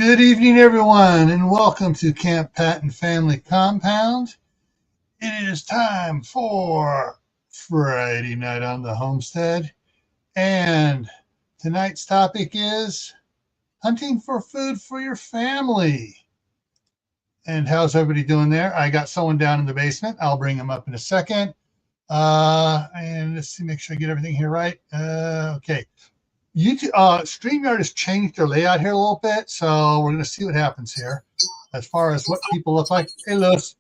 Good evening, everyone, and welcome to Camppatton Family Compound. It is time for Friday night on the Homestead, and tonight's topic is hunting for food for your family. And how's everybody doing there? I got someone down in the basement. I'll bring him up in a second. And let's see, make sure I get everything here right. Okay. YouTube, StreamYard has changed their layout here a little bit, so we're going to see what happens here as far as what people look like. Hey, Lewis.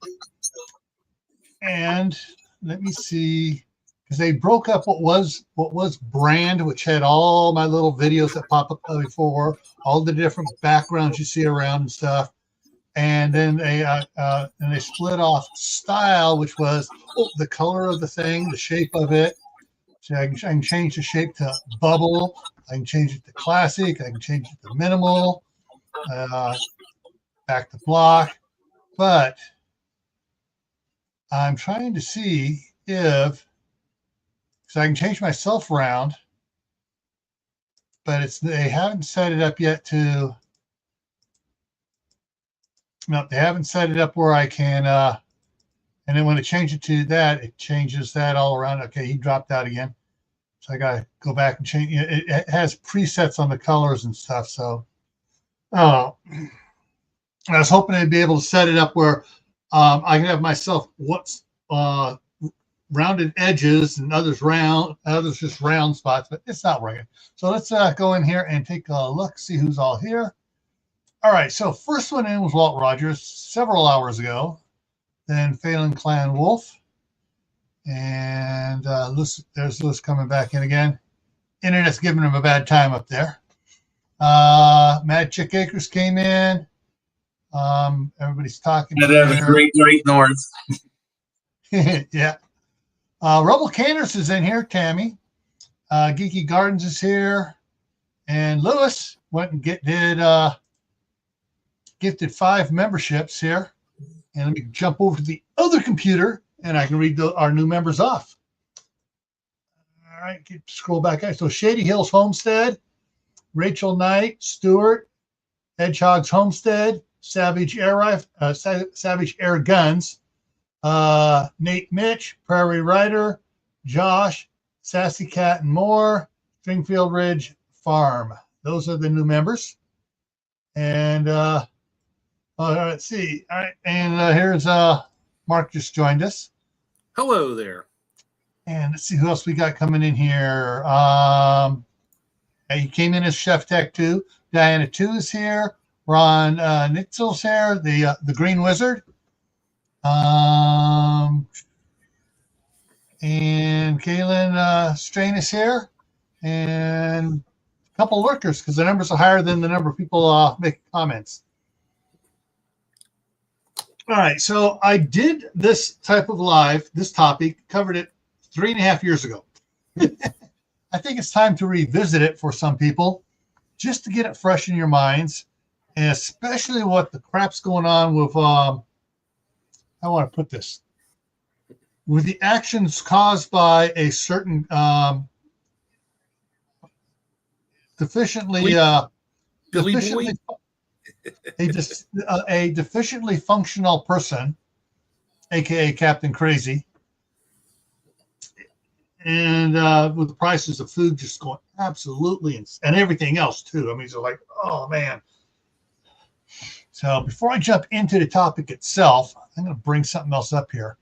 And let me see, because they broke up what was brand, which had all my little videos that pop up before, all the different backgrounds you see around and stuff. And then they split off style, which was the color of the thing, the shape of it. So I can change the shape to bubble. I can change it to classic. I can change it to minimal, back to block. But I'm trying to see if, so I can change myself around, but they haven't set it up yet to, no, they haven't set it up where I can, and then when I change it to that, it changes that all around. Okay, he dropped out again. So I got to go back and change. It has presets on the colors and stuff. So I was hoping I'd be able to set it up where I can have myself rounded edges and others just round spots, but it's not working. So let's go in here and take a look, see who's all here. All right. So first one in was Walt Rogers several hours ago. Then Phelan Clan Wolf. And there's Lewis coming back in again. Internet's giving him a bad time up there. Mad Chick Acres came in. Everybody's talking. Yeah, there's a great north. Yeah. Rebel Canners is in here. Tammy. Geeky Gardens is here. And Lewis went and gifted 5 memberships here. And let me jump over to the other computer, and I can read our new members off. All right, scroll back. So Shady Hills Homestead, Rachel Knight, Stewart, Hedgehog's Homestead, Savage Air Guns, Nate Mitch, Prairie Rider, Josh, Sassy Cat and More, Stringfield Ridge Farm. Those are the new members. And let's see. All right, and here's Mark just joined us. Hello there. And let's see who else we got coming in here. He came in as Chef Tech 2. Diana 2 is here. Ron Nitzel's here, the Green Wizard. And Kaylin Strain is here. And a couple lurkers, because the numbers are higher than the number of people making comments. All right, so I did this type of live, this topic, covered it 3.5 years ago. I think it's time to revisit it for some people, just to get it fresh in your minds, and especially what the crap's going on with, how do I want to put this, with the actions caused by a certain deficiently a deficiently functional person, aka Captain Crazy, and with the prices of food just going absolutely and everything else too. I mean, so like, oh man. So before I jump into the topic itself, I'm going to bring something else up here.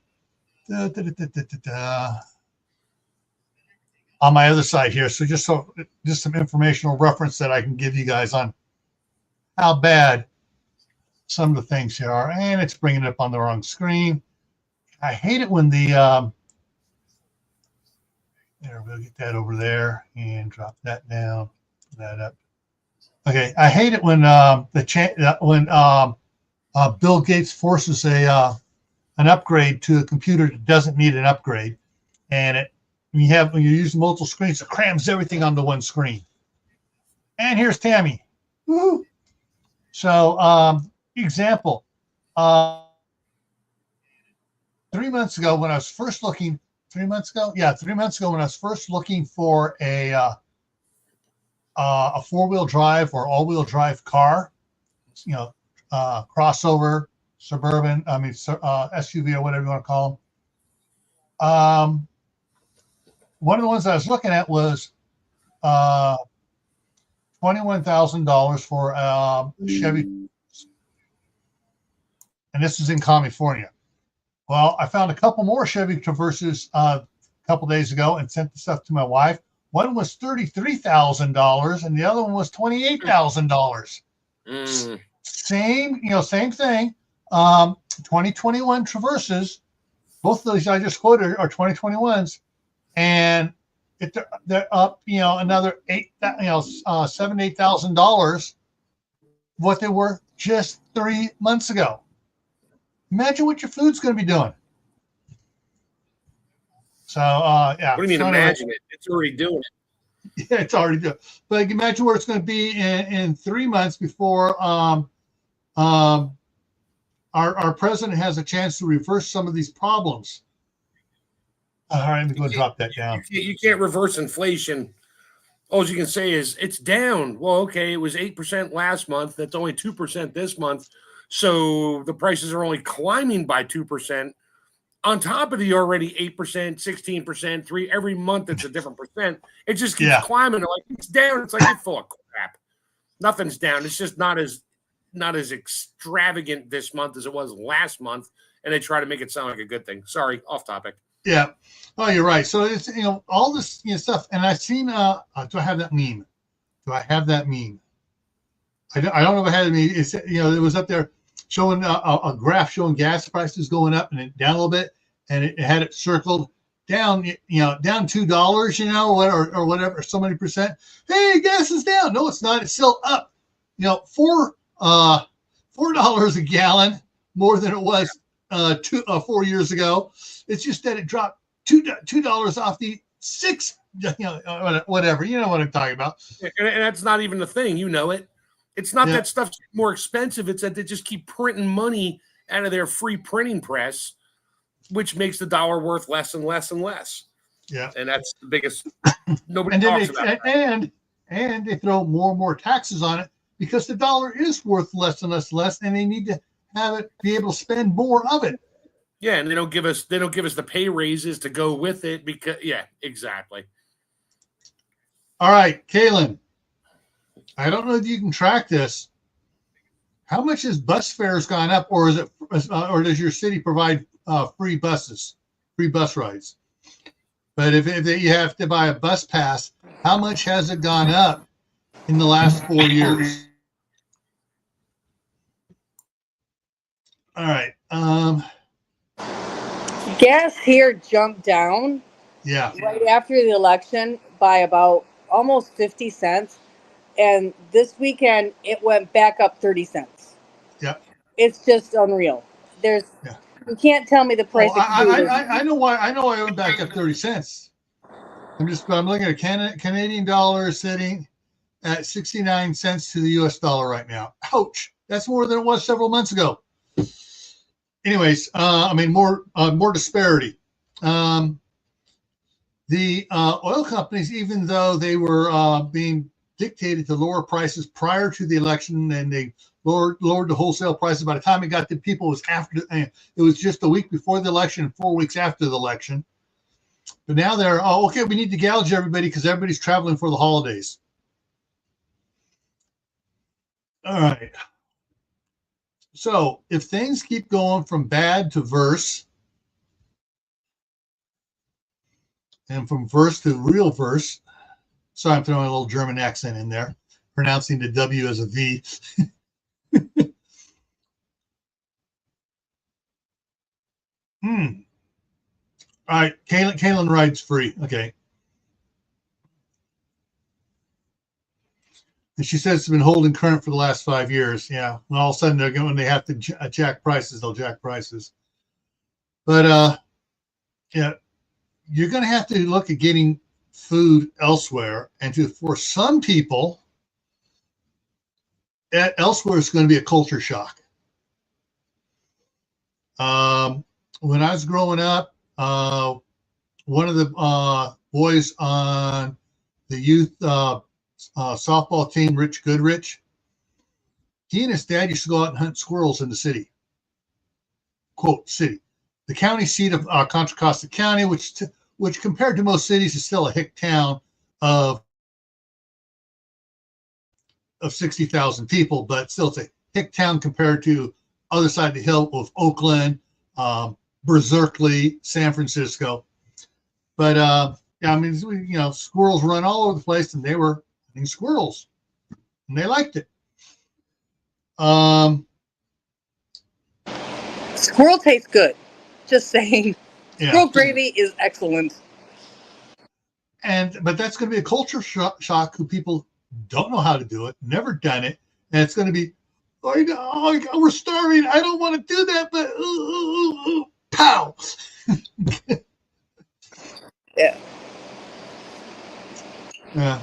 On my other side here, so just some informational reference that I can give you guys on how bad some of the things here are, and it's bringing it up on the wrong screen. I hate it when the there, we'll get that over there and drop that down, put that up. Okay, I hate it when Bill Gates forces an upgrade to a computer that doesn't need an upgrade, and when you're using multiple screens, it crams everything onto one screen. And here's Tammy. Woo-hoo. So, example, 3 months ago when I was first looking, 3 months ago? Yeah, 3 months ago when I was first looking for a four-wheel drive or all-wheel drive car, crossover, suburban, SUV or whatever you want to call them. One of the ones I was looking at was $21,000 for Chevy, and this is in California. Well, I found a couple more Chevy Traverses a couple days ago and sent the stuff to my wife. One was $33,000 and the other one was $28,000. Same thing. 2021 Traverses. Both of these I just quoted are 2021s, and they're up, another $8,000 what they were just 3 months ago. Imagine what your food's going to be doing. So, yeah. What do you mean, so imagine it? It's already doing it. Yeah, it's already doing it. But imagine where it's going to be in 3 months before our president has a chance to reverse some of these problems. All right, let me go drop that down. You can't reverse inflation. All you can say is it's down. Well, okay, it was 8% last month. That's only 2% this month. So the prices are only climbing by 2%. On top of the already 8%, 16%, 3 every month it's a different percent. It just keeps climbing. Like it's down. It's like you're full of crap. Nothing's down. It's just not as extravagant this month as it was last month. And they try to make it sound like a good thing. Sorry, off topic. Yeah. Oh, you're right. So it's all this stuff. And I've seen do I have that meme? I don't know if I had it. It's it was up there showing a graph showing gas prices going up and then down a little bit, and it had it circled down, down $2, or whatever, so many percent. Hey, gas is down. No, it's not. It's still up. $4 a gallon more than it was 4 years ago. It's just that it dropped $2 off the $6. Whatever. You know what I'm talking about. And that's not even the thing. You know it. It's not that stuff's more expensive. It's that they just keep printing money out of their free printing press, which makes the dollar worth less and less and less. Yeah. And that's the biggest. Nobody talks about that. And they throw more and more taxes on it because the dollar is worth less and less, and they need to have it be able to spend more of it. Yeah, and they don't give us the pay raises to go with it because exactly. All right, Kaylin. I don't know if you can track this. How much has bus fares gone up, or is it, or does your city provide free bus rides? But if you have to buy a bus pass, how much has it gone up in the last 4 years? All right. Gas here jumped down. Yeah. Right after the election by about almost 50 cents. And this weekend, it went back up 30 cents. Yep. It's just unreal. You can't tell me the price. I know why. I know I went back up 30 cents. I'm looking at a Canadian dollar sitting at 69 cents to the US dollar right now. Ouch. That's more than it was several months ago. Anyways, more disparity. The oil companies, even though they were being dictated to lower prices prior to the election, and they lowered the wholesale prices. By the time it got to people, it was just a week before the election and 4 weeks after the election. But now they're, okay, we need to gouge everybody because everybody's traveling for the holidays. All right. So if things keep going from bad to verse, and from verse to real verse, sorry, I'm throwing a little German accent in there, pronouncing the W as a V. All right, Kaylin rides free. Okay. And she says it's been holding current for the last 5 years. Yeah. And all of a sudden, when they have to jack prices, they'll jack prices. But you're going to have to look at getting food elsewhere, and for some people, elsewhere is going to be a culture shock. When I was growing up, one of the boys on the youth softball team, Rich Goodrich, he and his dad used to go out and hunt squirrels in the city. Quote, city. The county seat of Contra Costa County, which compared to most cities is still a hick town of 60,000 people, but still it's a hick town compared to other side of the hill of Oakland, Berkeley, San Francisco. But yeah, I mean, squirrels run all over the place, and they were hunting squirrels, and they liked it. Squirrel tastes good. Just saying. Yeah. Squirrel gravy is excellent. But that's going to be a culture shock who people don't know how to do it, never done it, and it's going to be, we're starving. I don't want to do that, but pow. Yeah. Yeah.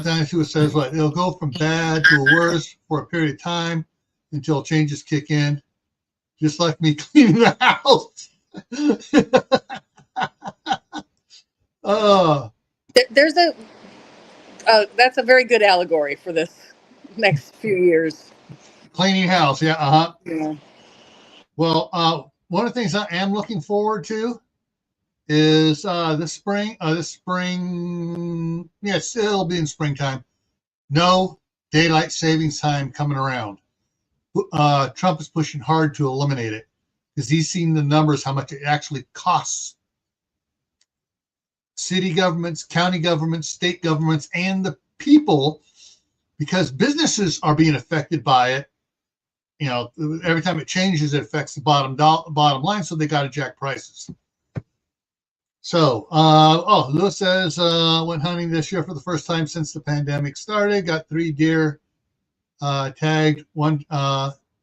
Then she says, what? It'll go from bad to worse for a period of time until changes kick in, just like me cleaning the house. There's that's a very good allegory for this next few years. Cleaning house, yeah, Yeah. Well, one of the things I am looking forward to is this spring. Yes, it'll be in springtime. No daylight savings time coming around. Trump is pushing hard to eliminate it because he's seen the numbers, how much it actually costs city governments, county governments, state governments, and the people, because businesses are being affected by it. Every time it changes, it affects the bottom line, so they got to jack prices. So, Lewis says, went hunting this year for the first time since the pandemic started. Got 3 deer tagged,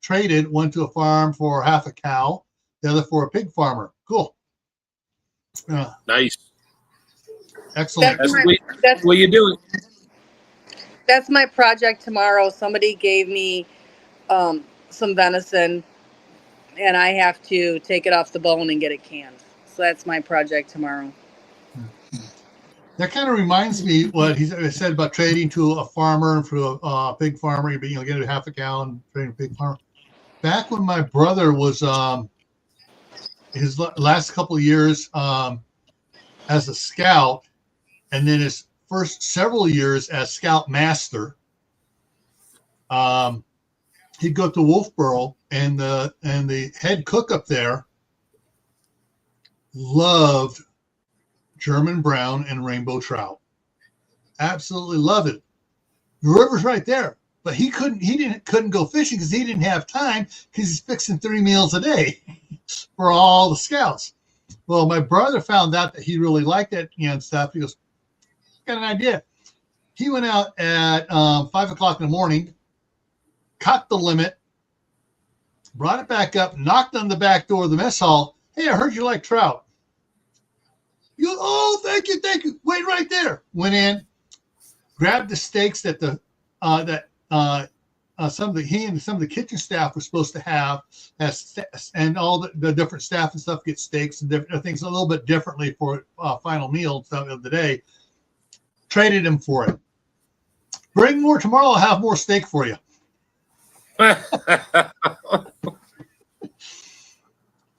traded, one to a farm for half a cow, the other for a pig farmer. Cool. Nice. Excellent. That's what you doing. That's my project tomorrow. Somebody gave me some venison, and I have to take it off the bone and get it canned. So that's my project tomorrow. That kind of reminds me what he said about trading to a farmer for a pig farmer. You get a half a cow and trading a pig farmer. Back when my brother was his last couple of years as a scout, and then his first several years as scout master, he'd go to Wolfboro, and the head cook up there loved German brown and rainbow trout. Absolutely love it. The river's right there, but he couldn't go fishing because he didn't have time because he's fixing 3 meals a day for all the scouts. Well, my brother found out that he really liked it and stuff. He goes, got an idea. He went out at 5 o'clock in the morning, caught the limit, brought it back up, knocked on the back door of the mess hall. Hey, I heard you like trout. You go, oh, thank you. Wait right there. Went in, grabbed the steaks that some of the kitchen staff were supposed to have, and all the different staff and stuff get steaks and different things a little bit differently for final meal of the day. Traded him for it. Bring more tomorrow. I'll have more steak for you.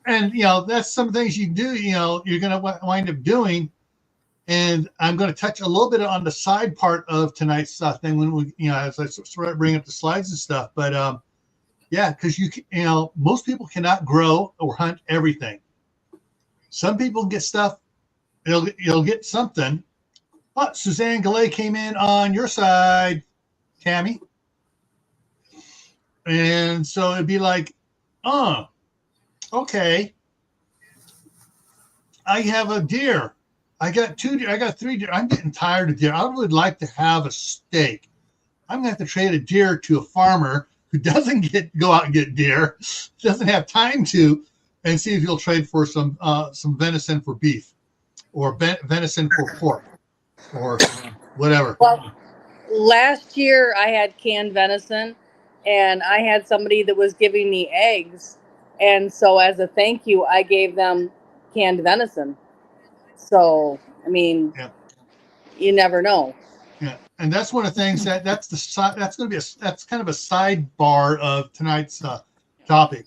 And, that's some things you do, you're going to wind up doing. And I'm going to touch a little bit on the side part of tonight's thing when we, as I sort of bring up the slides and stuff. But, because most people cannot grow or hunt everything. Some people get stuff, you'll get something. Oh, Suzanne Galley came in on your side, Tammy. And so it'd be like, okay. I have a deer. I got 2 deer. I got 3 deer. I'm getting tired of deer. I would like to have a steak. I'm going to have to trade a deer to a farmer who doesn't go out and get deer, doesn't have time to, and see if he'll trade for some venison for beef or venison for pork or whatever. Well, last year I had canned venison, and I had somebody that was giving me eggs. And so as a thank you, I gave them canned venison. So, I mean, Yeah. You never know. Yeah. And that's one of the things that's going to be that's kind of a sidebar of tonight's topic.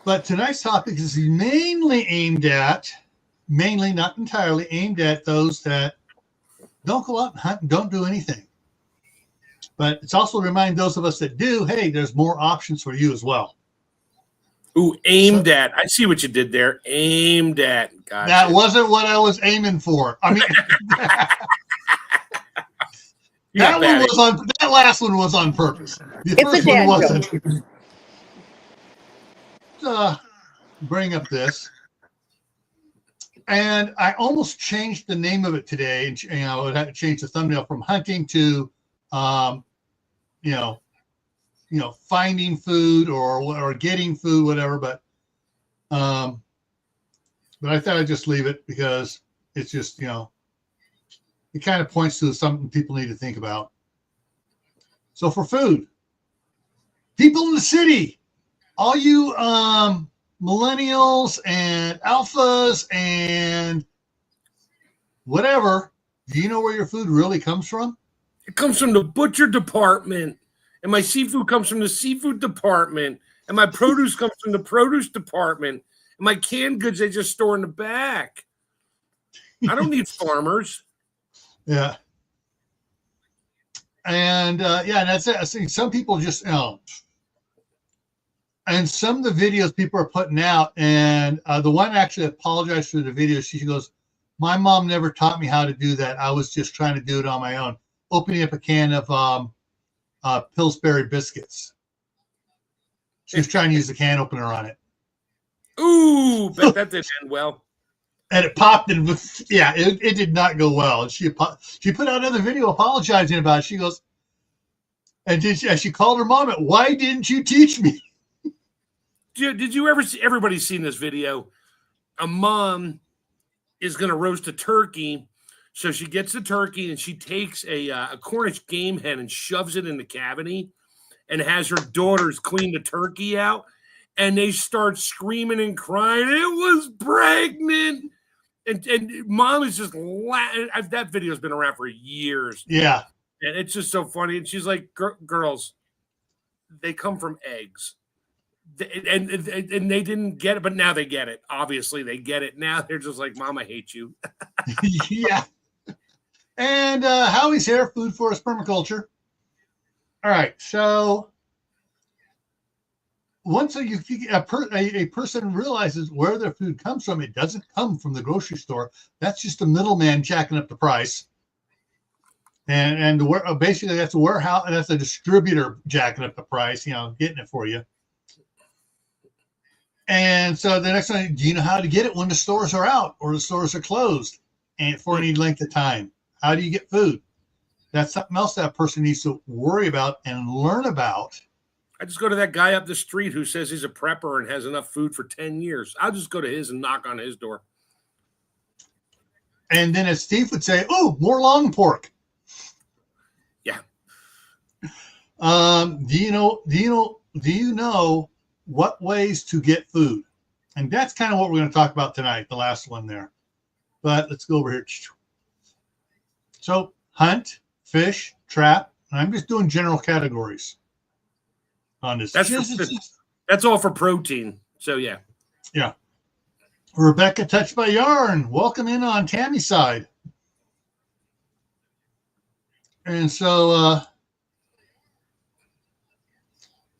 But tonight's topic is mainly not entirely aimed at those that don't go out and hunt and don't do anything. But it's also to remind those of us that do, hey, there's more options for you as well. Ooh, aimed at. I see what you did there. Aimed at. Gotcha. That wasn't what I was aiming for. I mean, that last one was on purpose. The first one wasn't. Bring up this. And I almost changed the name of it today. And, I had to change the thumbnail from hunting to, finding food or getting food, whatever. But I thought I'd just leave it because it's just, it kind of points to something people need to think about. So for food, people in the city, all you millennials and alphas and whatever, do you know where your food really comes from? It comes from the butcher department, and my seafood comes from the seafood department, and my produce comes from the produce department, and my canned goods they just store in the back. I don't need farmers. Yeah. And that's it. I think some people just, and some of the videos people are putting out, and the one actually apologized for the video. She goes, "My mom never taught me how to do that. I was just trying to do it on my own." Opening up a can of Pillsbury biscuits. She was trying to use the can opener on it. Ooh, bet that didn't end well. And it popped, and it did not go well. And she put out another video apologizing about it. She goes, and she called her mom, "Why didn't you teach me?" Did you ever see? Everybody's seen this video. A mom is going to roast a turkey, so she gets the turkey and she takes a Cornish game hen and shoves it in the cavity, and has her daughters clean the turkey out, and they start screaming and crying. It was pregnant, and mom is just laughing. That video's been around for years. Yeah, and it's just so funny. And she's like, "Girls, they come from eggs." And they didn't get it, but now they get it. Obviously, they get it. Now they're just like, "Mom, I hate you." Yeah. And Howie's here, Food Forest Permaculture. All right. So once a person realizes where their food comes from, it doesn't come from the grocery store. That's just a middleman jacking up the price. And basically that's a warehouse, and that's a distributor jacking up the price, getting it for you. And so the next one, do you know how to get it when the stores are out or the stores are closed and for any length of time? How do you get food? That's something else that person needs to worry about and learn about. I just go to that guy up the street who says he's a prepper and has enough food for 10 years. I'll just go to his and knock on his door. And then as Steve would say, "Oh, more long pork." Yeah. Do you know what ways to get food? And that's kind of what we're going to talk about tonight, the last one there. But let's go over here. So hunt, fish, trap. And I'm just doing general categories on this. That's all for protein. So yeah. Yeah. Rebecca Touched by Yarn. Welcome in on Tammy's side. And so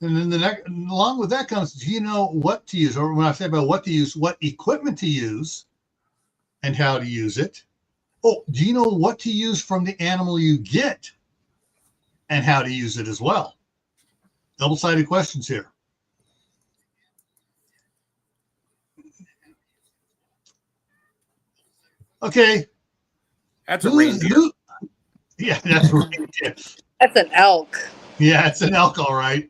and then along with that comes, do you know what to use? Or when I say about what to use, what equipment to use and how to use it. Oh, do you know what to use from the animal you get and how to use it as well? Double-sided questions here. Okay. That's a reindeer. Yeah, that's a reindeer. That's an elk. Yeah, it's an elk, all right.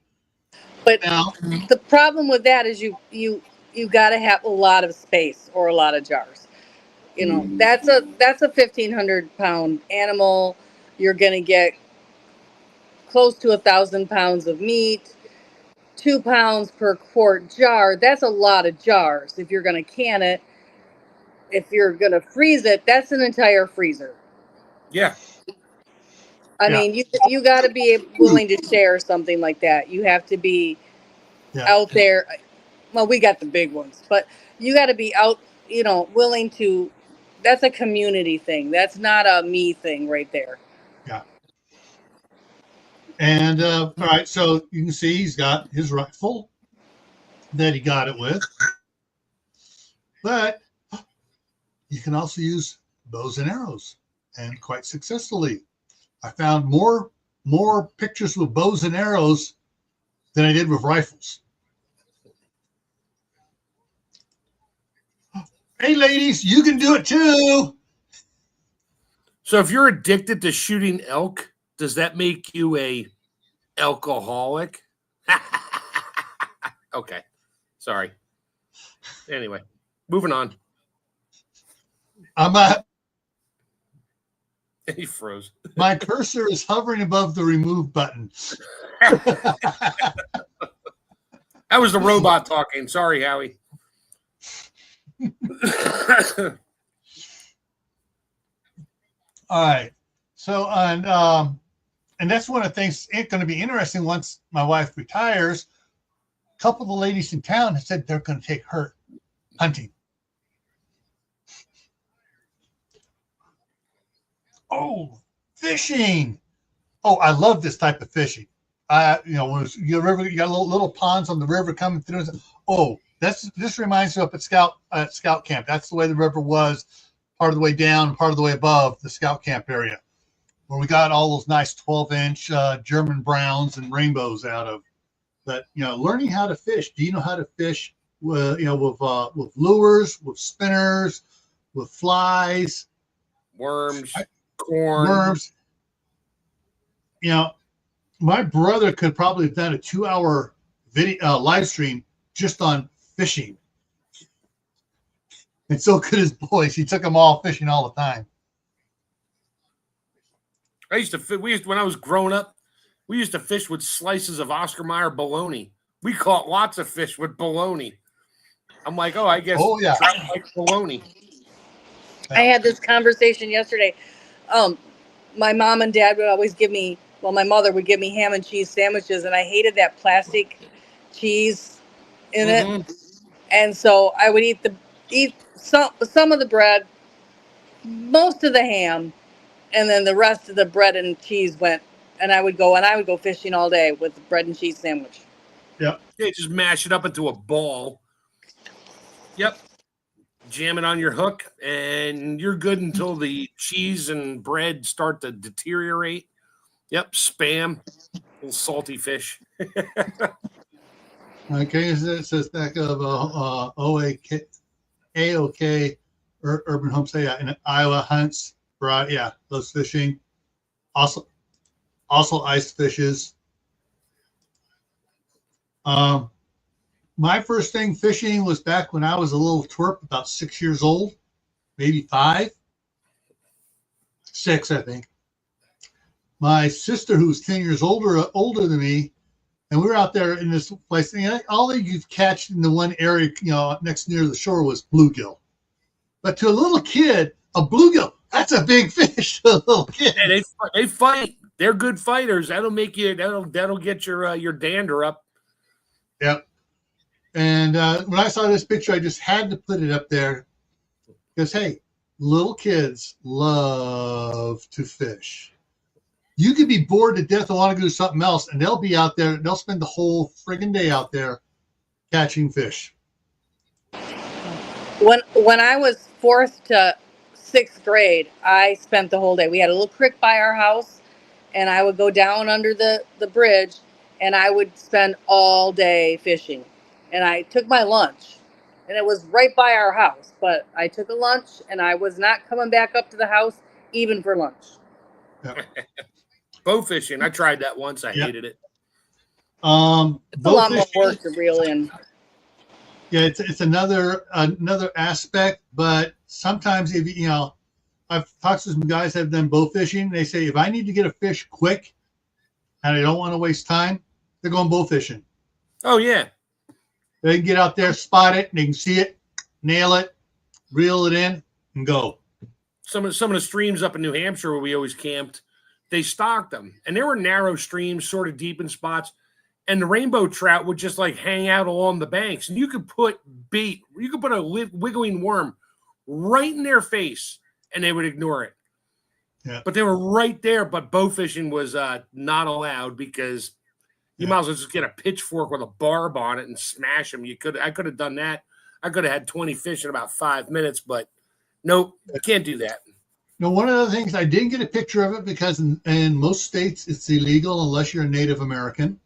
But the problem with that is you got to have a lot of space or a lot of jars. That's a 1,500-pound animal. You're going to get close to 1,000 pounds of meat, 2 pounds per quart jar. That's a lot of jars. If you're going to can it, if you're going to freeze it, that's an entire freezer. Yeah. I mean, you got to be willing to share something like that. You have to be out there. Well, we got the big ones, but you got to be out, willing to. That's a community thing. That's not a me thing right there. Yeah. And all right, so you can see he's got his rifle that he got it with, but you can also use bows and arrows, and quite successfully. I found more pictures with bows and arrows than I did with rifles. Hey, ladies, you can do it too. So if you're addicted to shooting elk, does that make you a alcoholic? Okay. Sorry. Anyway, moving on. He froze. My cursor is hovering above the remove button. That was the robot talking. Sorry, Howie. All right. So, and that's one of the things it's going to be interesting once my wife retires. A couple of the ladies in town have said they're going to take her hunting. Oh, fishing. Oh, I love this type of fishing. When you got little ponds on the river coming through. Oh, this reminds me up at Scout Camp. That's the way the river was, part of the way down, part of the way above the Scout Camp area, where we got all those nice 12-inch German browns and rainbows out of. But learning how to fish. Do you know how to fish? With lures, with spinners, with flies, worms, corn. Worms. My brother could probably have done a 2-hour video live stream just on fishing. And so could his boys. He took them all fishing all the time. When I was growing up, we used to fish with slices of Oscar Mayer bologna. We caught lots of fish with bologna. I'm like, I guess. Oh yeah, like bologna. I had this conversation yesterday. My mom and dad would always give me. Well, my mother would give me ham and cheese sandwiches, and I hated that plastic cheese in it. And so I would eat some of the bread, most of the ham, and then the rest of the bread and cheese went. And I would go fishing all day with the bread and cheese sandwich. Yep. Yeah, just mash it up into a ball. Yep. Jam it on your hook, and you're good until the cheese and bread start to deteriorate. Yep, spam, little salty fish. Okay, it says back of AOK Urban Homestead in Iowa hunts, those fishing. Also ice fishes. My first thing fishing was back when I was a little twerp, about 6 years old, maybe 5, 6, I think. My sister, who was 10 years older than me, and we were out there in this place. And all that you'd catch in the one area, next near the shore was bluegill. But to a little kid, a bluegill, that's a big fish to a little kid. And they fight. They're good fighters. That'll make you. That'll get your dander up. Yep. And when I saw this picture, I just had to put it up there because, hey, little kids love to fish. You could be bored to death and want to go do something else, and they'll be out there. They'll spend the whole friggin' day out there catching fish. When I was 4th to 6th grade, I spent the whole day. We had a little creek by our house, and I would go down under the bridge, and I would spend all day fishing. And I took my lunch, and it was right by our house. But I took a lunch, and I was not coming back up to the house even for lunch. Yep. Bow fishing. I tried that once. I hated it. It's a lot more work to reel in. Yeah, it's another aspect, but sometimes if I've talked to some guys that have done bow fishing. They say if I need to get a fish quick and I don't want to waste time, they're going bow fishing. Oh yeah. They can get out there, spot it, and they can see it, nail it, reel it in, and go. Some of the streams up in New Hampshire where we always camped, they stocked them, and there were narrow streams, sort of deep in spots, and the rainbow trout would just like hang out along the banks, and you could put bait, you could put a wiggling worm right in their face, and they would ignore it. Yeah. But they were right there. But bow fishing was not allowed because you might as well just get a pitchfork with a barb on it and smash them. I could have done that. I could have had 20 fish in about 5 minutes, but nope, can't do that. Now, one of the things, I didn't get a picture of it because in most states it's illegal unless you're a Native American.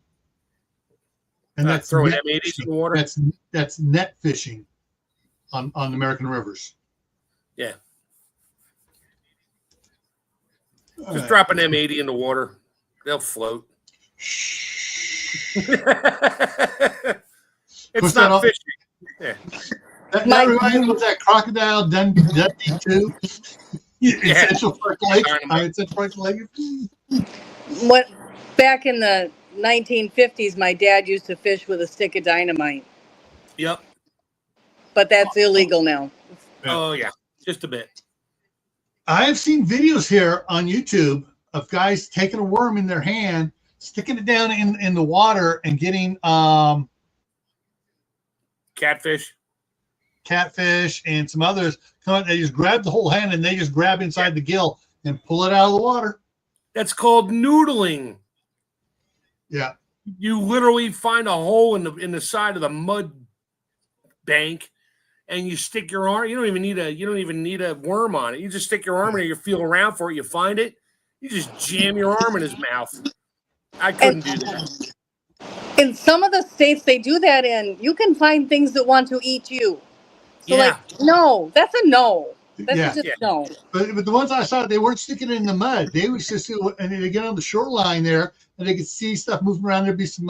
And that's throwing net M80s fishing. in the water. That's net fishing on American rivers. Yeah. All Just right. drop an M80 in the water. They'll float. It's not fishing. Yeah. That reminds me of that crocodile Dundee 2. Central Park Lake. Central Park Lake. What, back in the 1950s, my dad used to fish with a stick of dynamite. Yep. But that's illegal now. Oh, yeah. Just a bit. I've seen videos here on YouTube of guys taking a worm in their hand, sticking it down in the water, and getting catfish and some others. They just grab the whole hand and they just grab inside the gill and pull it out of the water. That's called noodling. Yeah. You literally find a hole in the side of the mud bank, and you stick your arm. You don't even need a worm on it. You just stick your arm in it. You feel around for it. You find it. You just jam your arm in his mouth. I couldn't do that. In some of the states they do that in, you can find things that want to eat you. So no, that's a no. That's just no. But the ones I saw, they weren't sticking it in the mud. They was just, and they get on the shoreline there, and they could see stuff moving around. There'd be some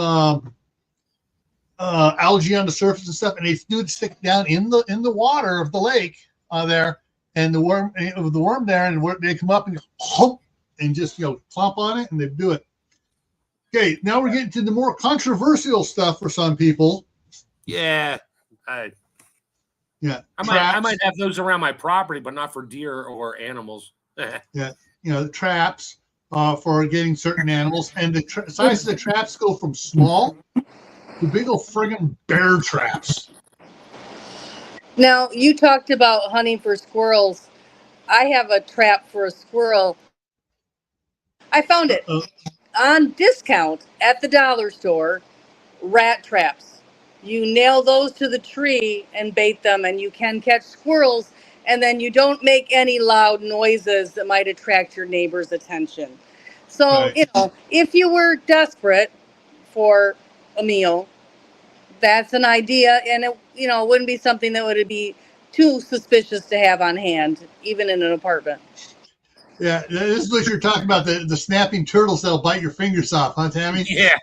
algae on the surface and stuff, and they do stick down in the water of the lake there, and the worm there, and they come up and hump and just clomp on it, and they do it. Okay, now we're getting to the more controversial stuff for some people. Yeah, I might have those around my property, but not for deer or animals. Yeah, the traps for getting certain animals, and the size of the traps go from small to big old friggin' bear traps. Now, you talked about hunting for squirrels. I have a trap for a squirrel. I found it on discount at the dollar store. Rat traps. You nail those to the tree and bait them, and you can catch squirrels, and then you don't make any loud noises that might attract your neighbor's attention. So, if you were desperate for a meal, that's an idea, and it wouldn't be something that would be too suspicious to have on hand, even in an apartment. Yeah, this is what you're talking about, the snapping turtles that'll bite your fingers off, huh, Tammy? Yeah.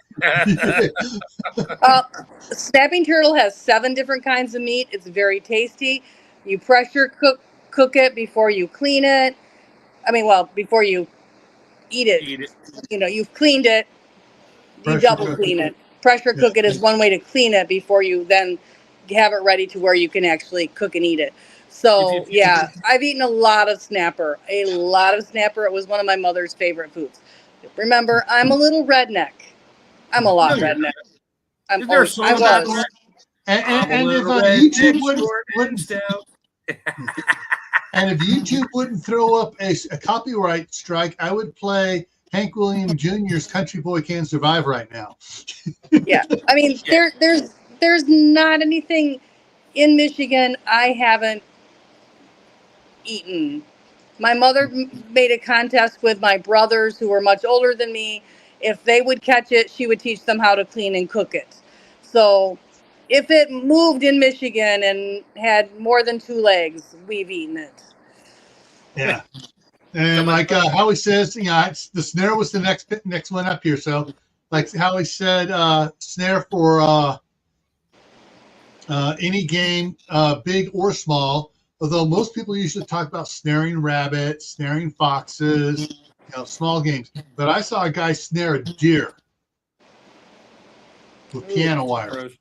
Snapping turtle has 7 different kinds of meat. It's very tasty. You pressure cook it before you clean it. Before you eat it. You've cleaned it. You double clean it. Pressure cook it is one way to clean it before you then have it ready to where you can actually cook and eat it. So, I've eaten a lot of snapper. It was one of my mother's favorite foods. Remember, I'm a little redneck. I'm a lot redneck. And if YouTube wouldn't throw up a copyright strike, I would play Hank Williams Jr.'s Country Boy Can Survive right now. Yeah. There's not anything in Michigan I haven't eaten. My mother made a contest with my brothers who were much older than me. If they would catch it, she would teach them how to clean and cook it. So if it moved in Michigan and had more than 2 legs, we've eaten it. Yeah. And like Howie says, the snare was the next one up here. So like Howie said, snare for any game, big or small. Although most people usually talk about snaring rabbits, snaring foxes, small games. But I saw a guy snare a deer with piano wire.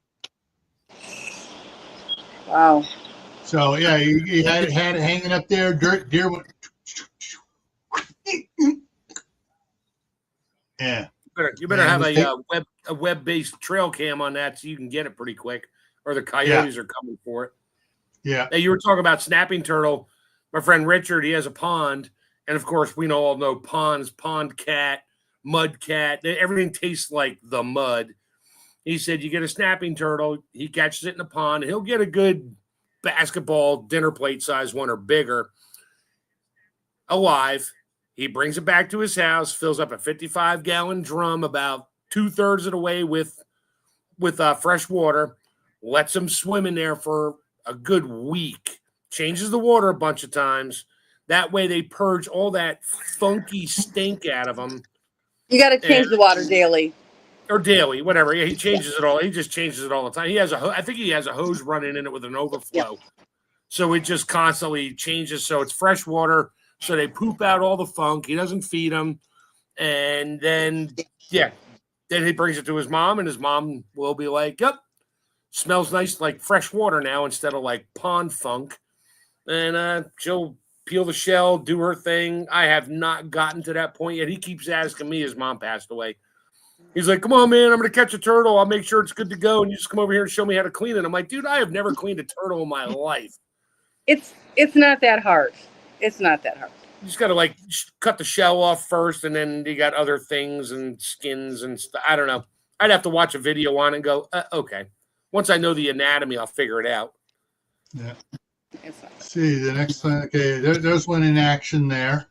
Wow. So yeah, he had it hanging up there. Deer went. Yeah. You better Yeah, have mistake- a web-based trail cam on that so you can get it pretty quick, or the coyotes are coming for it. Yeah. Now, you were talking about snapping turtle. My friend Richard, he has a pond, and of course, we all know ponds, pond cat, mud cat. Everything tastes like the mud. He said you get a snapping turtle, he catches it in the pond, he'll get a good basketball dinner plate size one or bigger, alive. He brings it back to his house, fills up a 55-gallon drum about 2/3 of the way with fresh water, lets them swim in there for a good week, changes the water a bunch of times. That way they purge all that funky stink out of them. You got to change the water daily. Or daily, whatever. Yeah, he changes it all. He just changes it all the time. I think he has a hose running in it with an overflow. Yep. So it just constantly changes. So it's fresh water. So they poop out all the funk. He doesn't feed them. And then he brings it to his mom, and his mom will be like, yep, smells nice like fresh water now instead of like pond funk. And she'll peel the shell, do her thing. I have not gotten to that point yet. He keeps asking me. His mom passed away. He's like, come on, man, I'm going to catch a turtle. I'll make sure it's good to go. And you just come over here and show me how to clean it. I'm like, dude, I have never cleaned a turtle in my life. It's not that hard. It's not that hard. You just got to cut the shell off first. And then you got other things and skins and stuff. I don't know. I'd have to watch a video on it and go, okay. Once I know the anatomy, I'll figure it out. Yeah. Let's see the next one. Okay, there's one in action there.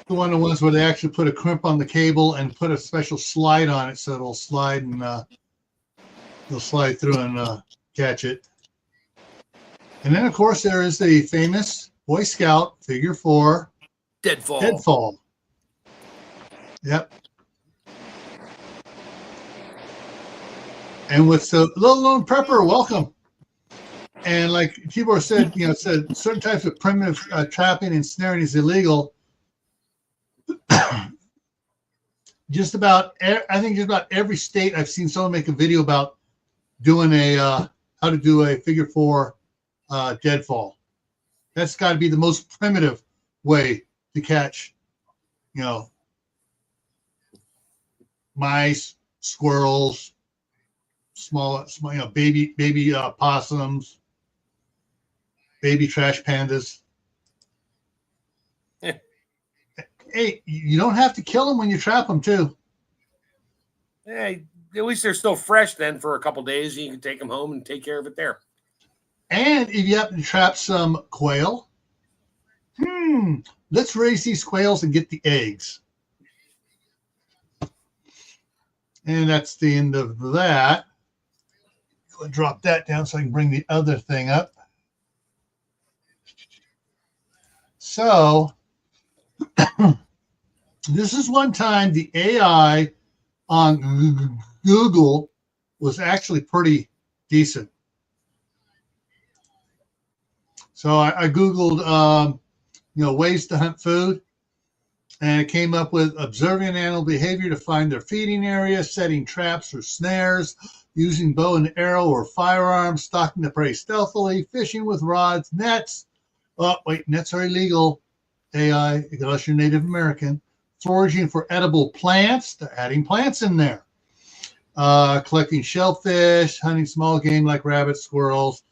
One of the ones where they actually put a crimp on the cable and put a special slide on it so it'll slide and they'll slide through and catch it. And then, of course, there is the famous Boy Scout figure 4 deadfall. Yep. And with the Little Known Prepper, welcome. And like Tibor said, it said certain types of primitive trapping and snaring is illegal. Just about every state I've seen someone make a video about doing how to do a figure 4 deadfall. That's got to be the most primitive way to catch, mice, squirrels, small baby possums, baby trash pandas. Hey, you don't have to kill them when you trap them too. Hey, at least they're still fresh then for a couple days. You can take them home and take care of it there. And if you happen to trap some quail, let's raise these quails and get the eggs. And that's the end of that. Go and drop that down so I can bring the other thing up. So this is one time the AI on Google was actually pretty decent. So I Googled, ways to hunt food, and it came up with observing animal behavior to find their feeding area, setting traps or snares, using bow and arrow or firearms, stalking the prey stealthily, fishing with rods, nets. Oh, wait, nets are illegal. AI, unless you're Native American. Foraging for edible plants. They're adding plants in there. Collecting shellfish, hunting small game like rabbits, squirrels,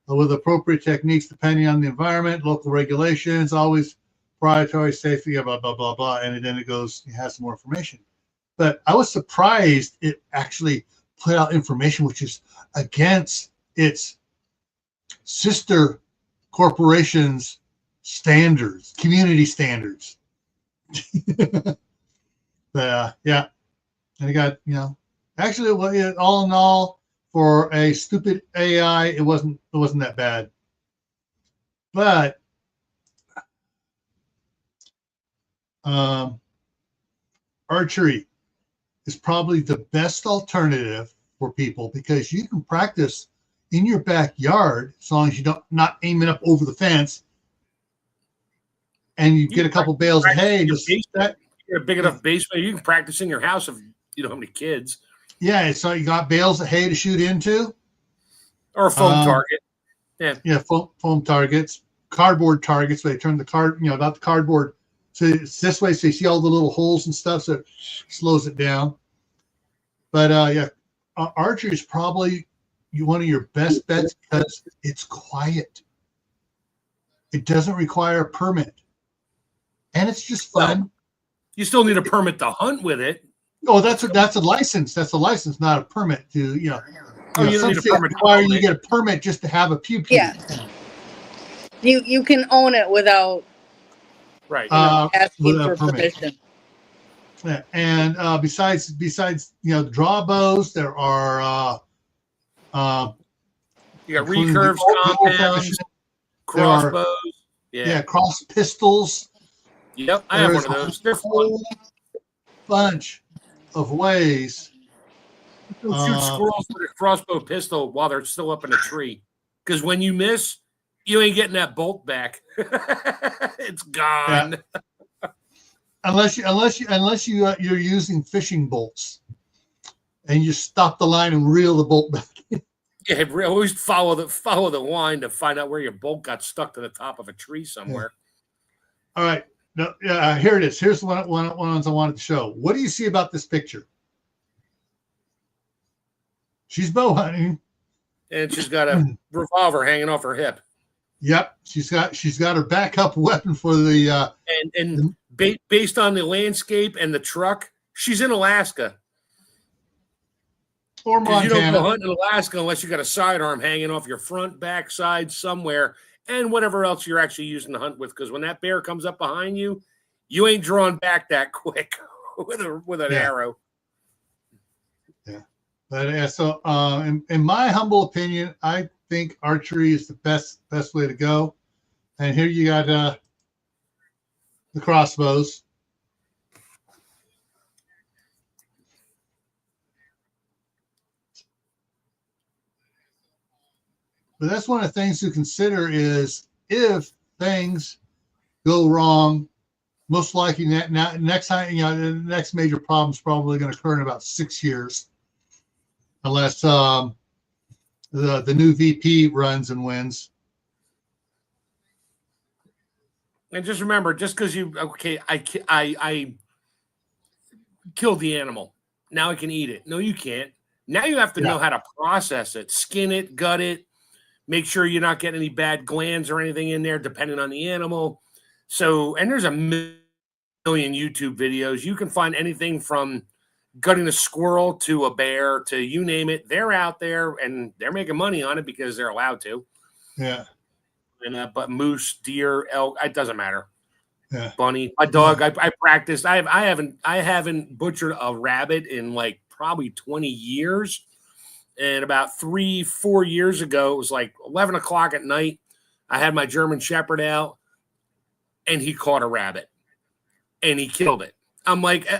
with appropriate techniques depending on the environment, local regulations, always proprietary safety, blah, blah, blah, blah. And then it has some more information. But I was surprised it actually put out information which is against its sister corporations' standards, community standards. Yeah. And it got, actually, all in all, for a stupid AI, it wasn't that bad. But archery is probably the best alternative for people because you can practice in your backyard as long as you not aiming up over the fence, and you get a couple bales of hay. You get a big enough basement. You can practice in your house if you don't have any kids. Yeah, so you got bales of hay to shoot into, or a foam target. Yeah, foam targets, cardboard targets. They turn the not the cardboard So it's this way, so you see all the little holes and stuff, so it slows it down. But yeah, archery is probably one of your best bets because it's quiet. It doesn't require a permit, and it's just fun. Well, you still need a permit to hunt with it. Oh, that's a license. That's a license, not a permit to You don't need a permit. Require you get a permit just to have a pew-pew. Yeah. You can own it without asking for permission. Yeah. And besides draw bows, there are you got recurves, compounds, crossbows. Yeah, cross pistols. Yep, I have one of those. They're fun. Bunch of ways. Shoot squirrels with a crossbow pistol while they're still up in a tree. Because when you miss, you ain't getting that bolt back. It's gone. Yeah. Unless you're using fishing bolts, and you stop the line and reel the bolt back. Yeah, always follow the line to find out where your bolt got stuck to the top of a tree somewhere. Yeah. All right. No, here it is. Here's one I wanted to show. What do you see about this picture? She's bow hunting, and she's got a revolver hanging off her hip. Yep, she's got her backup weapon for the. Based on the landscape and the truck, she's in Alaska. Or Montana. You don't go hunt in Alaska unless you got a sidearm hanging off your front, back, side, somewhere, and whatever else you're actually using to hunt with. Because when that bear comes up behind you, you ain't drawing back that quick with an arrow. Yeah, but so in my humble opinion, I think archery is the best way to go. And here you got the crossbows. But that's one of the things to consider is if things go wrong, most likely next time, the next major problem is probably going to occur in about 6 years, unless the new VP runs and wins. And just remember, just because I killed the animal, now I can eat it. No, you can't. Now you have to know how to process it, skin it, gut it. Make sure you're not getting any bad glands or anything in there, depending on the animal. So, and there's a million YouTube videos. You can find anything from gutting a squirrel to a bear to you name it. They're out there and they're making money on it because they're allowed to. Yeah. And but moose, deer, elk, it doesn't matter. Yeah. Bunny, my dog. I practiced. I haven't butchered a rabbit in like probably 20 years. And about 3-4 years ago, it was like 11 o'clock at night. I had my German Shepherd out, and he caught a rabbit, and he killed it. I'm like,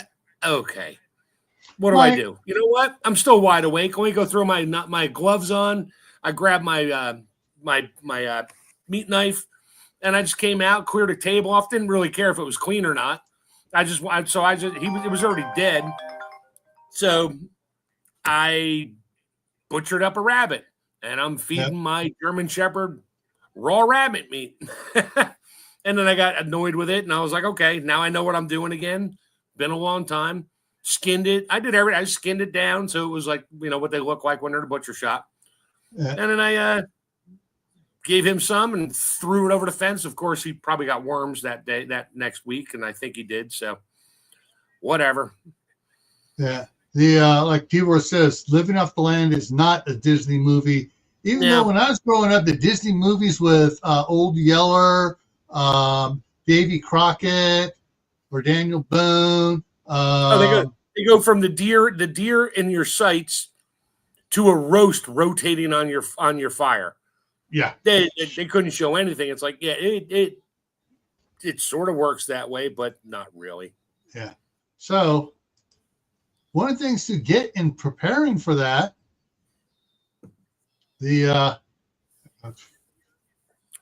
okay, what do I do? You know what? I'm still wide awake. Let me go throw my gloves on. I grabbed my meat knife, and I just came out, cleared a table off. Didn't really care if it was clean or not. It was already dead. So I butchered up a rabbit, and I'm feeding my German Shepherd raw rabbit meat. And then I got annoyed with it, and I was like, okay, now I know what I'm doing again. Been a long time. Skinned it. I did everything. I skinned it down so it was like, what they look like when they're in a butcher shop. Yeah. And then I gave him some and threw it over the fence. Of course, he probably got worms that next week, and I think he did. So whatever. Yeah. Like T-Word says, Living Off the Land is not a Disney movie. Even though when I was growing up, the Disney movies with Old Yeller, Davy Crockett, or Daniel Boone. They go from the deer in your sights to a roast rotating on your fire. Yeah, they couldn't show anything. It's like, it sort of works that way, but not really. Yeah. So one of the things to get in preparing for that,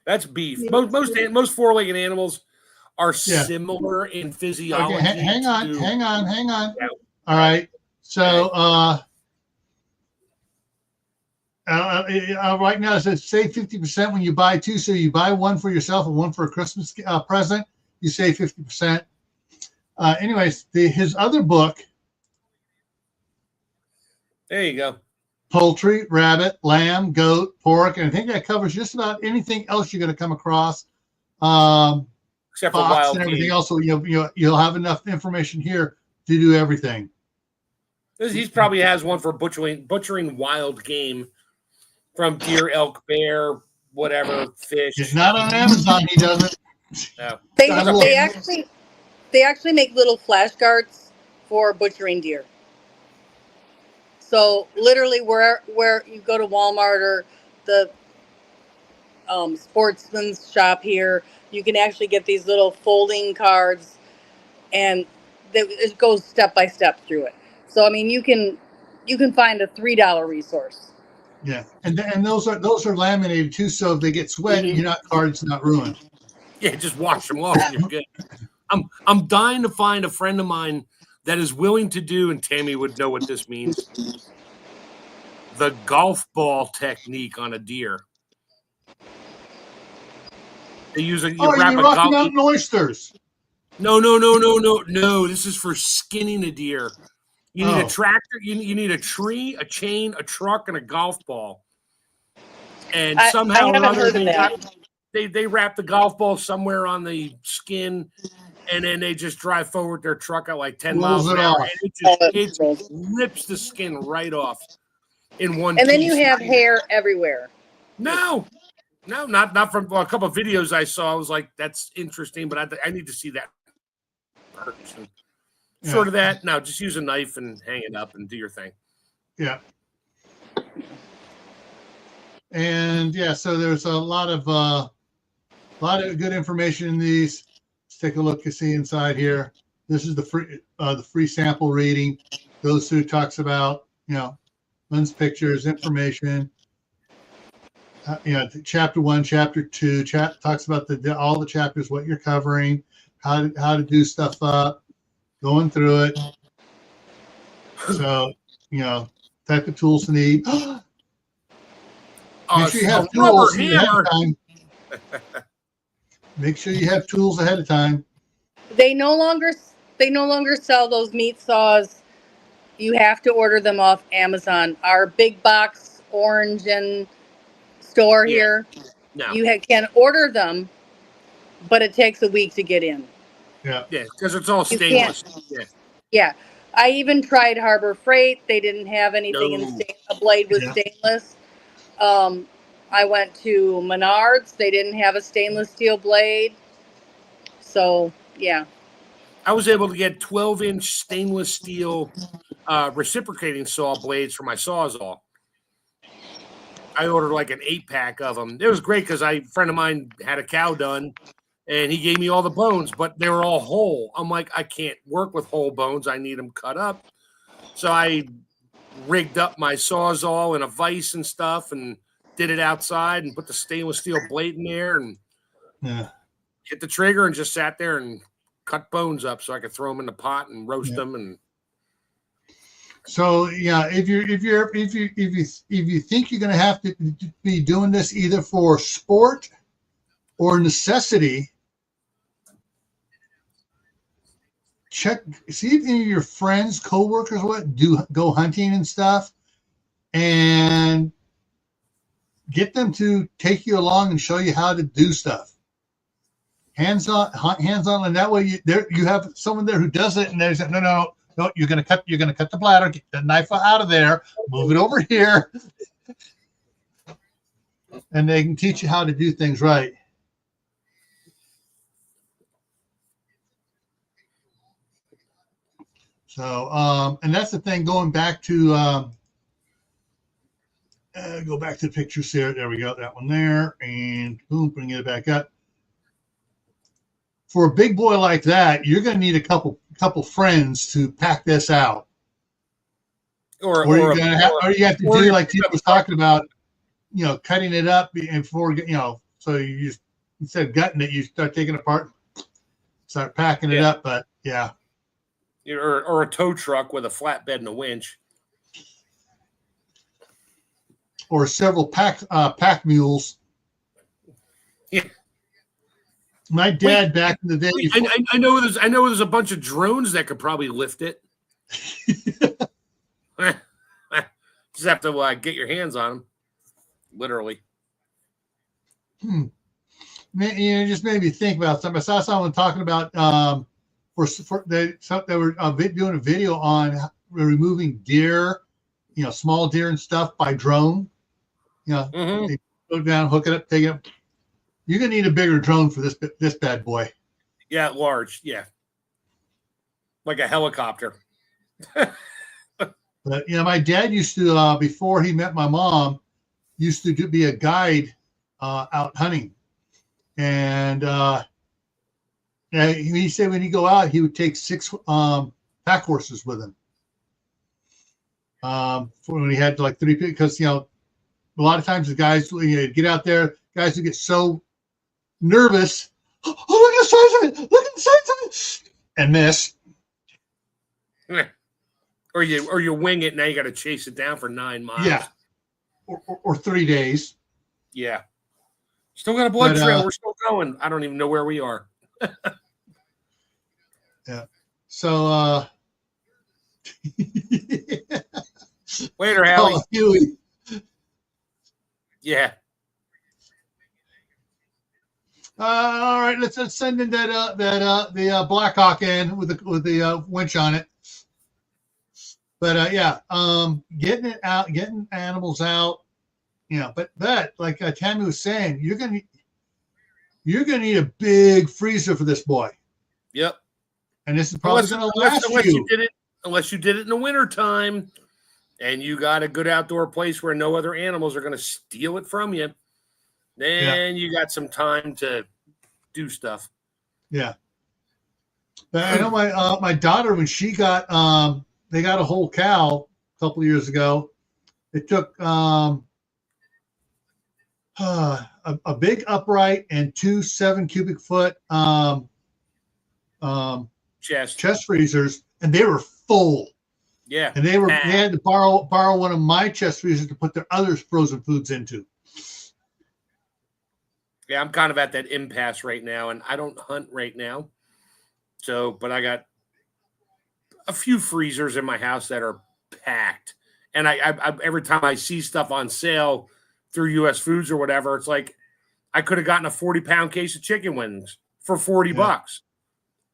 that's beef. Most four-legged animals are similar in physiology. Okay, hang on. Yeah. All right. So right now it says save 50% when you buy two. So you buy one for yourself and one for a Christmas present. you save 50%. Anyways, his other book, There you go. poultry, rabbit, lamb, goat, pork, and I think that covers just about anything else you're going to come across. Except for Fox wild and everything game. else. So you'll have enough information here to do everything. He probably has one for butchering wild game from deer, elk, bear, whatever, fish. It's not on Amazon. He doesn't. No. They actually make little flashcards for butchering deer. So literally, where you go to Walmart or the sportsman's shop here, you can actually get these little folding cards, and it goes step by step through it. So I mean, you can find a $3 resource. Yeah, and those are laminated too, so if they get sweat, your card's not ruined. Yeah, just wash them off and you're good. I'm dying to find a friend of mine that is willing to do, and Tammy would know what this means, the golf ball technique on a deer. They use a You're Rocky Mountain oysters. No. This is for skinning a deer. You need a tractor. You need a tree, a chain, a truck, and a golf ball. And somehow or other, they wrap the golf ball somewhere on the skin, and then they just drive forward their truck at like 10 miles an hour, and it just rips the skin right off in one. And then you have hair everywhere. No, not from a couple of videos I saw. I was like, that's interesting, but I need to see that person. Short of that, no, just use a knife and hang it up and do your thing. Yeah. And so there's a lot of good information in these. Let's take a look and see inside here. This is the free sample reading. Goes through, talks about lens pictures, information. Chapter 1, chapter 2, talks about all the chapters, what you're covering, how to do stuff up. Going through it. So, type of tools to need. Make sure you have tools ahead of time. Make sure you have tools ahead of time. They no longer sell those meat saws. You have to order them off Amazon. Our big box orange and store here. No. You can order them, but it takes a week to get in. Yeah, because it's all stainless. Yeah. I even tried Harbor Freight. They didn't have anything in a blade was stainless. I went to Menards. They didn't have a stainless steel blade. So, yeah. I was able to get 12-inch stainless steel reciprocating saw blades for my Sawzall. I ordered like an 8-pack of them. It was great because a friend of mine had a cow done. And he gave me all the bones, but they were all whole. I'm like, I can't work with whole bones. I need them cut up. So I rigged up my Sawzall in a vise and stuff and did it outside and put the stainless steel blade in there and hit the trigger and just sat there and cut bones up so I could throw them in the pot and roast them. And so, if you think you're going to have to be doing this either for sport or necessity, see if any of your friends, co-workers, go hunting and stuff, and get them to take you along and show you how to do stuff. Hands on, and that way you have someone there who does it, and they say, no, you're gonna cut the bladder, get the knife out of there, move it over here, and they can teach you how to do things right. So, and that's the thing, going back to, go back to the pictures here. There we go. That one there. And boom, bring it back up. For a big boy like that, you're going to need a couple friends to pack this out. Or you have to do like Tito was talking about, cutting it up before, so you just, instead of gutting it, you start taking it apart, start packing it up. But yeah. Or a tow truck with a flatbed and a winch. Or several pack mules. Yeah. My dad back in the day. I know there's a bunch of drones that could probably lift it. Just have to get your hands on them, literally. Just made me think about something. I saw someone talking about they were doing a video on removing deer, small deer and stuff by drone. They go down, hook it up, take it up. You're gonna need a bigger drone for this bad boy. Yeah, large. Yeah, like a helicopter. But my dad used to before he met my mom, used to be a guide out hunting, and he said when he go out, he would take 6 pack horses with him. For when he had like 3 people, because a lot of times the guys get out there, guys who get so nervous. Oh, look at the size of it! Look at the size of it! And miss. Or you wing it. Now you got to chase it down for 9 miles. Yeah, or 3 days. Yeah, still got a blood trail. We're still going. I don't even know where we are. Yeah. So later, Hallie. Huey. Yeah. All right, let's send in the Blackhawk in with the winch on it. But getting it out, getting animals out, But like Tammy was saying, you're gonna need a big freezer for this boy. Yep. And this is probably going to last unless you did it in the wintertime and you got a good outdoor place where no other animals are going to steal it from you. Then you got some time to do stuff. Yeah. But I know my daughter, when she got they got a whole cow a couple of years ago. It took a big upright and 2 7 cubic foot chest freezers, and they were full. Yeah. And they had to borrow one of my chest freezers to put their other frozen foods into. Yeah, I'm kind of at that impasse right now, and I don't hunt right now. So, but I got a few freezers in my house that are packed. And I every time I see stuff on sale through US Foods or whatever, it's like I could have gotten a 40-pound case of chicken wings for $40.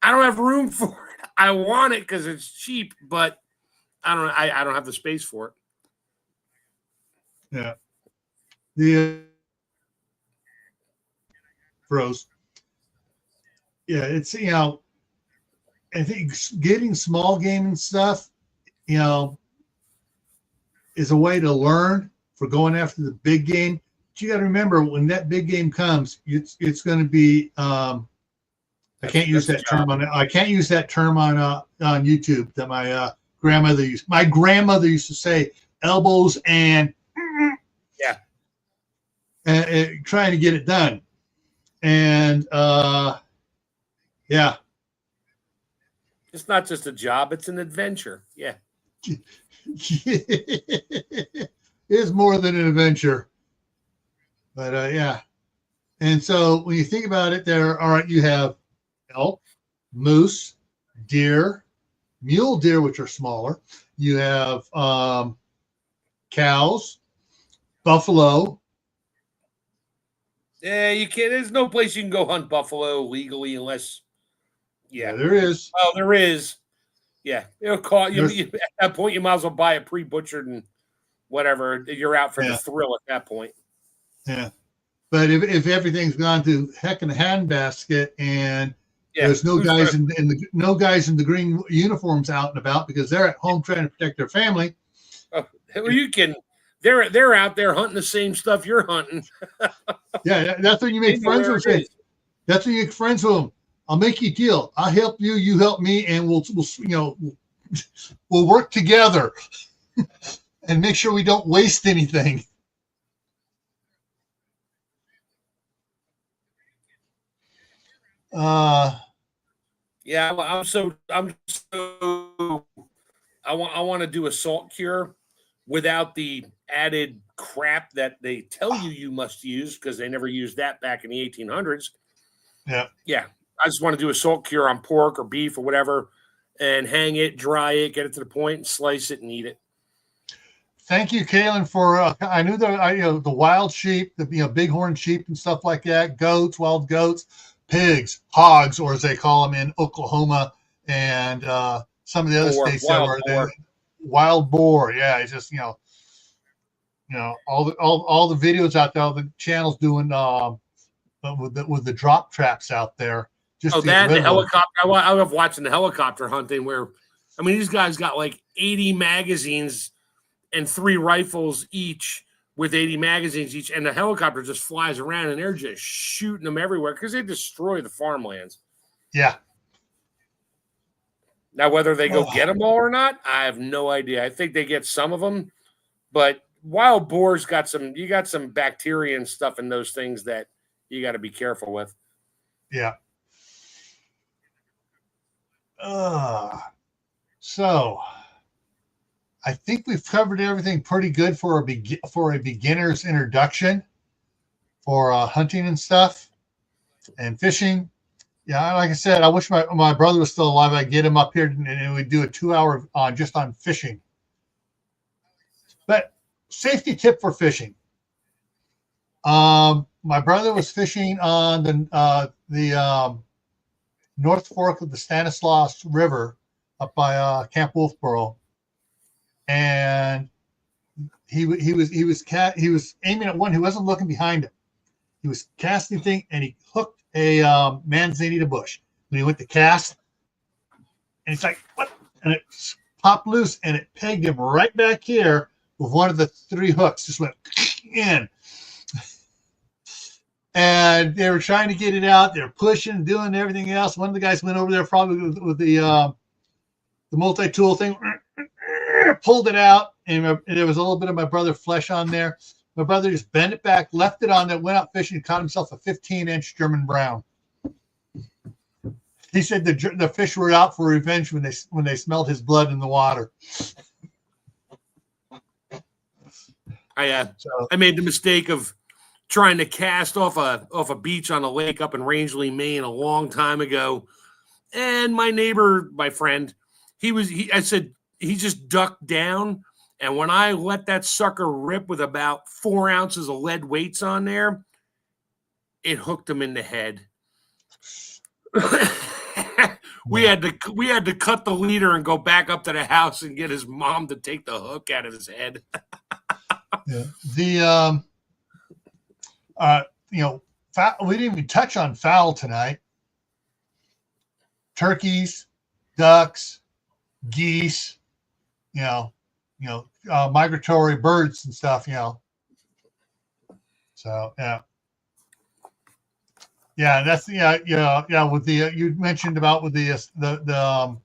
I don't have room for it. I want it because it's cheap, but I don't have the space for it. Yeah. The froze. Yeah, it's I think getting small game and stuff, is a way to learn for going after the big game. But you got to remember, when that big game comes, it's going to be. I can't use that term on YouTube that my grandmother used. My grandmother used to say elbows and trying to get it done, and it's not just a job; it's an adventure. Yeah. It's more than an adventure, but and so when you think about it, you have elk, moose, deer, mule deer, which are smaller. You have cows, buffalo. Yeah, you can't. There's no place you can go hunt buffalo legally unless. Yeah, there is. Oh, there is. Yeah, it'll cost you. At that point, you might as well buy it pre-butchered and whatever. You're out for the thrill at that point. Yeah, but if everything's gone to heck in a handbasket and there's no guys in the green uniforms out and about because they're at home trying to protect their family. Well, you can. They're out there hunting the same stuff you're hunting. Yeah, that's when you make friends with them. That's when you make friends with them. I'll make you a deal. I'll help you. You help me, and we'll work together and make sure we don't waste anything. I want to do a salt cure without the added crap that they tell you must use because they never used that back in the 1800s. Yeah. I just want to do a salt cure on pork or beef or whatever and hang it, dry it, get it to the point and slice it and eat it. Thank you, Kaylin, for I knew that the wild sheep, the bighorn sheep and stuff like that, goats, wild goats, pigs, hogs, or as they call them in Oklahoma and some of the other states that are there, wild boar. Yeah, it's just all the videos out there, all the channels doing with the drop traps out there. Just the helicopter. I love watching the helicopter hunting where, I mean, these guys got like 80 magazines and 3 rifles each with 80 magazines each. And the helicopter just flies around and they're just shooting them everywhere because they destroy the farmlands. Yeah. Now, whether they go get them all or not, I have no idea. I think they get some of them, but wild boars got some bacteria and stuff in those things that you got to be careful with. Yeah. So I think we've covered everything pretty good for a beginner's introduction for hunting and stuff and fishing. Yeah, like I said, I wish my brother was still alive. I'd get him up here and we'd do a 2-hour on fishing. But safety tip for fishing. My brother was fishing on the North Fork of the Stanislaus River up by Camp Wolfboro, and he was aiming at one who wasn't looking behind him. He was casting thing, and he hooked a manzanita bush. When he went to cast, and it's like, what? And it popped loose, and it pegged him right back here with one of the 3 hooks. Just went in. And they were trying to get it out. They're pushing, doing everything else. One of the guys went over there probably with the multi-tool thing, pulled it out, and there was a little bit of my brother's flesh on there. My brother just bent it back, left it on there, went out fishing, and caught himself a 15-inch German brown. He said the fish were out for revenge when they smelled his blood in the water. I made the mistake of trying to cast off a beach on a lake up in Rangeley, Maine a long time ago. And my neighbor, my friend, I said he just ducked down. And when I let that sucker rip with about 4 ounces of lead weights on there, it hooked him in the head. We had to cut the leader and go back up to the house and get his mom to take the hook out of his head. Yeah. We didn't even touch on fowl tonight. Turkeys, ducks, geese, migratory birds and stuff, So that's with the you mentioned about with the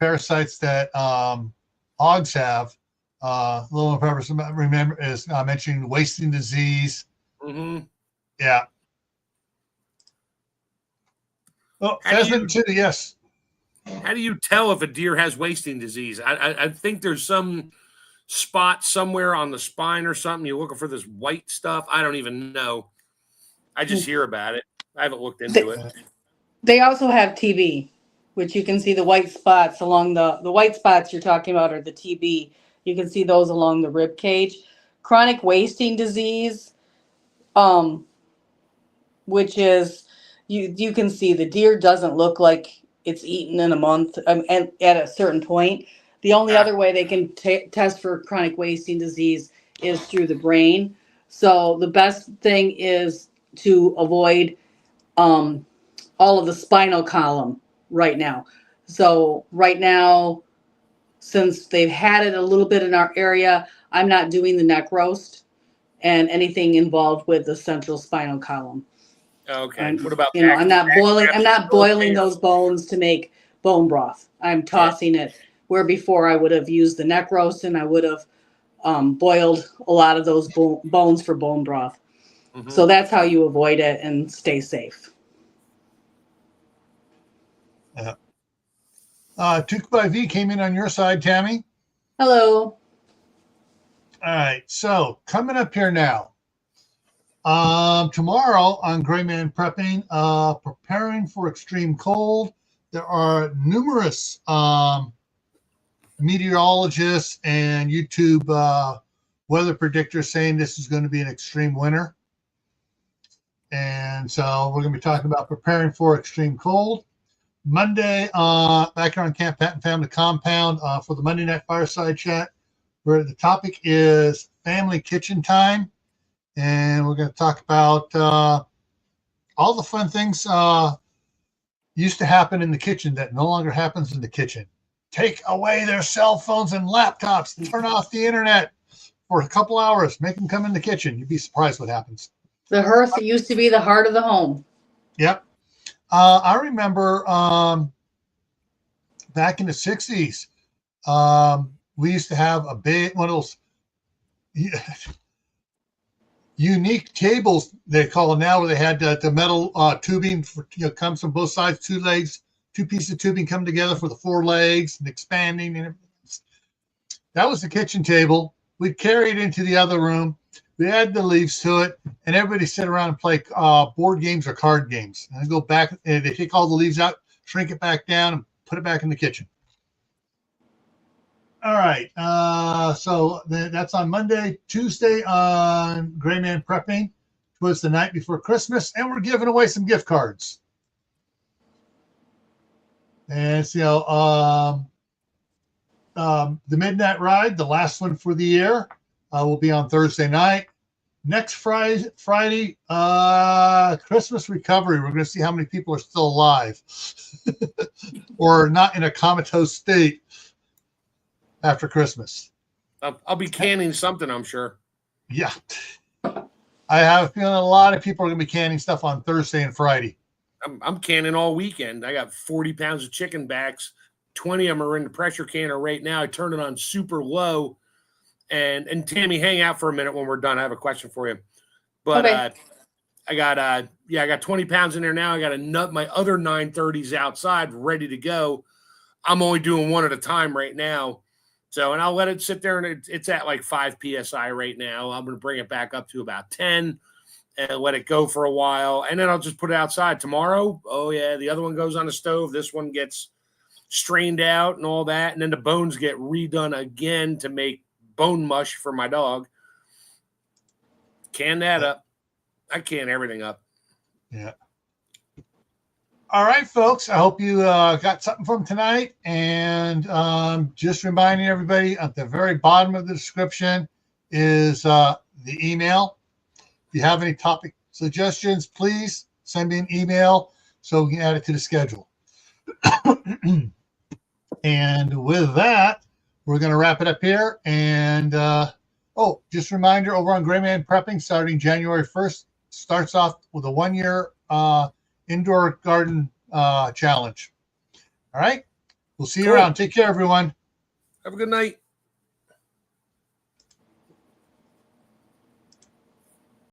parasites that hogs have. Little Peppers remember is mentioning wasting disease. Mm-hmm. Yeah. Oh, pheasant too. Yes. How do you tell if a deer has wasting disease? I think there's some spot somewhere on the spine or something. You're looking for this white stuff. I don't even know. I just hear about it. I haven't looked into it. They also have TB, which you can see the white spots along the white spots you're talking about, or the TB. You can see those along the rib cage. Chronic wasting disease, which is you can see the deer doesn't look like it's eaten in a month and at a certain point. The only other way they can test for chronic wasting disease is through the brain. So the best thing is to avoid all of the spinal column right now. So right now, since they've had it a little bit in our area, I'm not doing the neck roast and anything involved with the central spinal column. Okay. What about I'm not boiling those bones to make bone broth. I'm tossing it, where before I would have used the neck roast and I would have boiled a lot of those bones for bone broth. Mm-hmm. So that's how you avoid it and stay safe. Yeah. 2x V came in on your side, Tammy. Hello. All right. So coming up here now, Tomorrow on Gray Man Prepping, preparing for extreme cold. There are numerous meteorologists and YouTube weather predictors saying this is going to be an extreme winter. And so we're going to be talking about preparing for extreme cold. Monday, back here on Camppatton Family Compound for the Monday Night Fireside Chat, where the topic is family kitchen time. And we're going to talk about all the fun things used to happen in the kitchen that no longer happens in the kitchen. Take away their cell phones and laptops, turn off the internet for a couple hours, make them come in the kitchen. You'd be surprised what happens. The hearth used to be the heart of the home. Yep. I remember back in the 60s, we used to have a big one of those unique tables, they call it now, where they had the metal tubing for, comes from both sides, two legs, two pieces of tubing come together for the four legs and expanding and everything. That was the kitchen table. We'd carry it into the other room. We add the leaves to it, and everybody sit around and play board games or card games. And I go back, and they take all the leaves out, shrink it back down, and put it back in the kitchen. All right, so that's on Monday. Tuesday on Gray Man Prepping was the night before Christmas, and we're giving away some gift cards. And so, the Midnight Ride, the last one for the year, will be on Thursday night. Next Friday, Christmas recovery. We're going to see how many people are still alive or not in a comatose state after Christmas. I'll be canning something, I'm sure. Yeah. I have a feeling a lot of people are going to be canning stuff on Thursday and Friday. I'm canning all weekend. I got 40 pounds of chicken backs. 20 of them are in the pressure canner right now. I turned it on super low. And Tammy, hang out for a minute when we're done. I have a question for you. But okay. I got 20 pounds in there now. I got my other 930s outside ready to go. I'm only doing one at a time right now. So, and I'll let it sit there, and it's at like 5 PSI right now. I'm going to bring it back up to about 10 and let it go for a while. And then I'll just put it outside tomorrow. Oh yeah. The other one goes on the stove. This one gets strained out and all that. And then the bones get redone again to make bone mush for my dog. Can that up. I can everything up. Yeah. All right, folks. I hope you got something from tonight. And just reminding everybody, at the very bottom of the description is the email. If you have any topic suggestions, please send me an email so we can add it to the schedule. And with that, we're going to wrap it up here. And, just a reminder, over on Gray Man Prepping, starting January 1st, starts off with a 1-year indoor garden challenge. All right. We'll see you around. Take care, everyone. Have a good night.